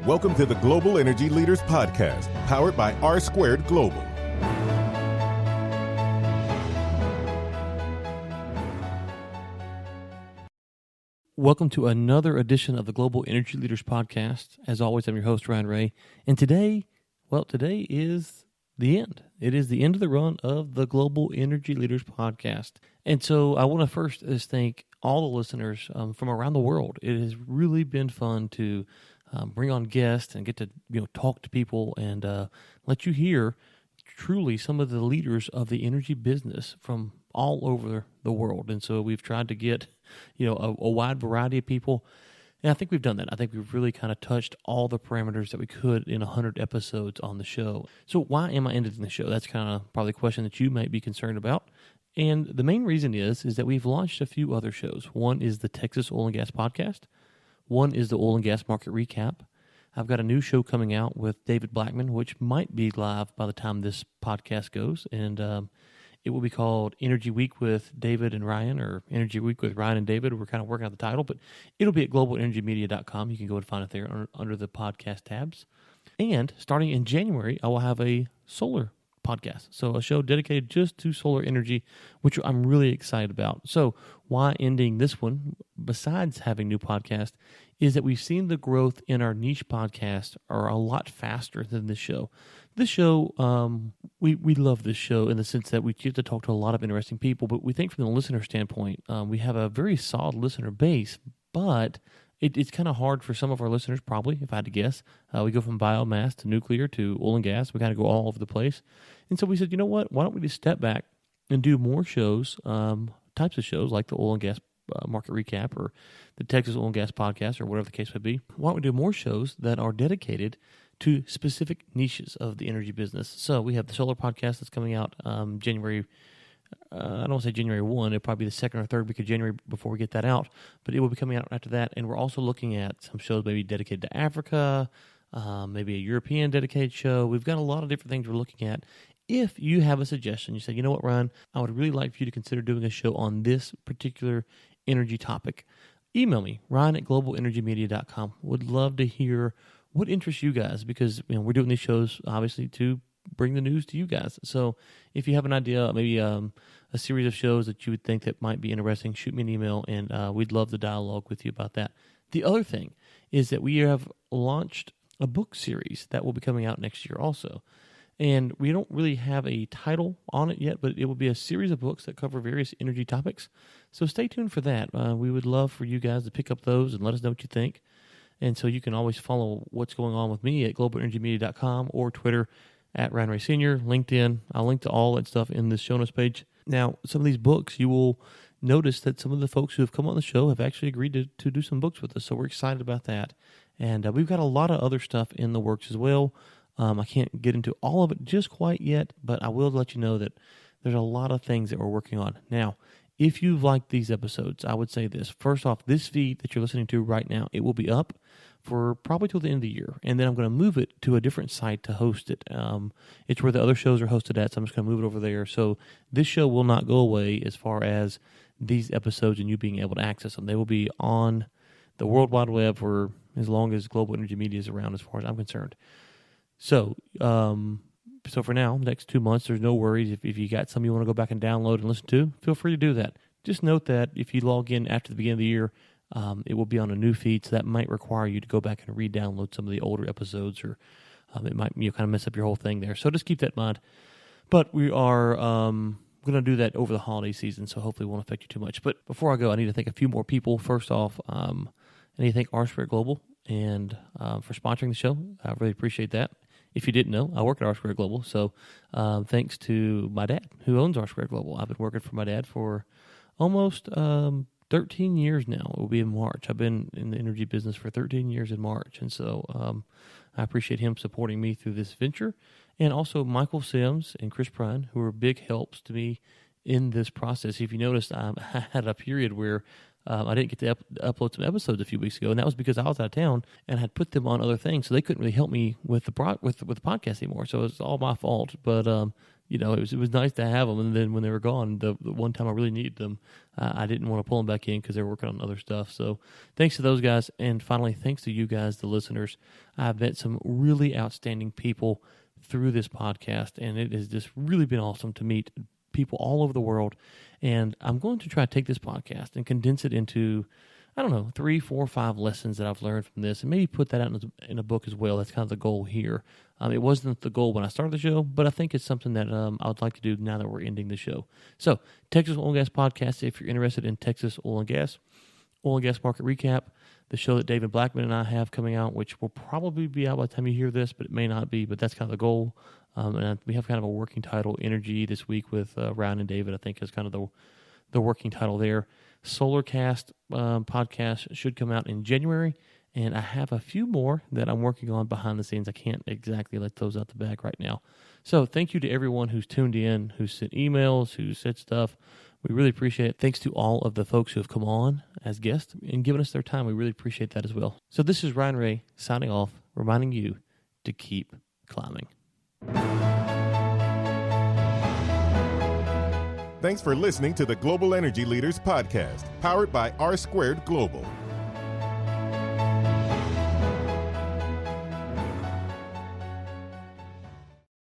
Welcome to the Global Energy Leaders Podcast, powered by R Squared Global. Welcome to another edition of the Global Energy Leaders Podcast. As always, I'm your host, Ryan Ray. And today is the end. It is the end of the run of the Global Energy Leaders Podcast. And so I want to first just thank all the listeners from around the world. It has really been fun to bring on guests and get to talk to people and let you hear truly some of the leaders of the energy business from all over the world. And so we've tried to get a wide variety of people. And I think we've done that. I think we've really kind of touched all the parameters that we could in 100 episodes on the show. So why am I ending the show? That's kind of probably a question that you might be concerned about. And the main reason is that we've launched a few other shows. One is the Texas Oil and Gas Podcast. One is the Oil and Gas Market Recap. I've got a new show coming out with David Blackman, which might be live by the time this podcast goes. And it will be called Energy Week with David and Ryan, or Energy Week with Ryan and David. We're kind of working out the title, but it'll be at globalenergymedia.com. You can go and find it there under the podcast tabs. And starting in January, I will have a solar podcast. So a show dedicated just to solar energy, which I'm really excited about. So why ending this one, besides having new podcast, is that we've seen the growth in our niche podcasts are a lot faster than this show. This show, we love this show in the sense that we get to talk to a lot of interesting people, but we think from the listener standpoint, we have a very solid listener base, but it's kind of hard for some of our listeners, probably, if I had to guess. We go from biomass to nuclear to oil and gas. We kind of go all over the place. And so we said, you know what? Why don't we just step back and do more shows, types of shows like the Oil and Gas Market Recap or the Texas Oil and Gas Podcast or whatever the case may be. Why don't we do more shows that are dedicated to specific niches of the energy business? So we have the solar podcast that's coming out January. I don't want to say January 1. It'll probably be the second or third week of January before we get that out. But it will be coming out after that. And we're also looking at some shows maybe dedicated to Africa, maybe a European dedicated show. We've got a lot of different things we're looking at. If you have a suggestion, you say, you know what, Ryan, I would really like for you to consider doing a show on this particular energy topic, email me, ryan@globalenergymedia.com. Would love to hear what interests you guys, because we're doing these shows, obviously, to bring the news to you guys. So if you have an idea, maybe a series of shows that you would think that might be interesting, shoot me an email, and we'd love to dialogue with you about that. The other thing is that we have launched a book series that will be coming out next year also. And we don't really have a title on it yet, but it will be a series of books that cover various energy topics. So stay tuned for that. We would love for you guys to pick up those and let us know what you think. And so you can always follow what's going on with me at globalenergymedia.com or Twitter at Ryan Ray Sr., LinkedIn. I'll link to all that stuff in the show notes page. Now, some of these books, you will notice that some of the folks who have come on the show have actually agreed to do some books with us. So we're excited about that. And we've got a lot of other stuff in the works as well. I can't get into all of it just quite yet, but I will let you know that there's a lot of things that we're working on. Now, if you've liked these episodes, I would say this. First off, this feed that you're listening to right now, it will be up for probably till the end of the year. And then I'm going to move it to a different site to host it. It's where the other shows are hosted at, so I'm just going to move it over there. So this show will not go away as far as these episodes and you being able to access them. They will be on the World Wide Web for as long as Global Energy Media is around, as far as I'm concerned. So for now, next 2 months, there's no worries. If you got some you want to go back and download and listen to, feel free to do that. Just note that if you log in after the beginning of the year, it will be on a new feed, so that might require you to go back and re-download some of the older episodes, or it might kind of mess up your whole thing there. So just keep that in mind. But we are going to do that over the holiday season, so hopefully it won't affect you too much. But before I go, I need to thank a few more people. First off, I need to thank R Squared Global and for sponsoring the show. I really appreciate that. If you didn't know, I work at R Squared Global, so thanks to my dad, who owns R Squared Global. I've been working for my dad for almost 13 years now. It will be in March. I've been in the energy business for 13 years in March, and so I appreciate him supporting me through this venture. And also Michael Sims and Chris Prine, who are big helps to me in this process. If you noticed, I had a period where I didn't get to upload some episodes a few weeks ago, and that was because I was out of town and had put them on other things, so they couldn't really help me with the podcast anymore. So it's all my fault. But you know, it was nice to have them. And then when they were gone, the one time I really needed them, I didn't want to pull them back in because they were working on other stuff. So thanks to those guys. And finally, thanks to you guys, the listeners. I've met some really outstanding people through this podcast, and it has just really been awesome to meet people all over the world. And I'm going to try to take this podcast and condense it into, I don't know, 3, 4, 5 lessons that I've learned from this, and maybe put that out in a book as well. That's kind of the goal here. It wasn't the goal when I started the show, but I think it's something that I would like to do now that we're ending the show. So, Texas Oil and Gas Podcast, if you're interested in Texas oil and gas market recap, the show that David Blackman and I have coming out, which will probably be out by the time you hear this, but it may not be, but that's kind of the goal. And we have kind of a working title, Energy, this week with Ryan and David, I think is kind of the working title there. SolarCast podcast should come out in January, and I have a few more that I'm working on behind the scenes. I can't exactly let those out the bag right now. So thank you to everyone who's tuned in, who sent emails, who said stuff. We really appreciate it. Thanks to all of the folks who have come on as guests and given us their time. We really appreciate that as well. So this is Ryan Ray signing off, reminding you to keep climbing. Thanks for listening to the Global Energy Leaders Podcast, powered by R Squared Global.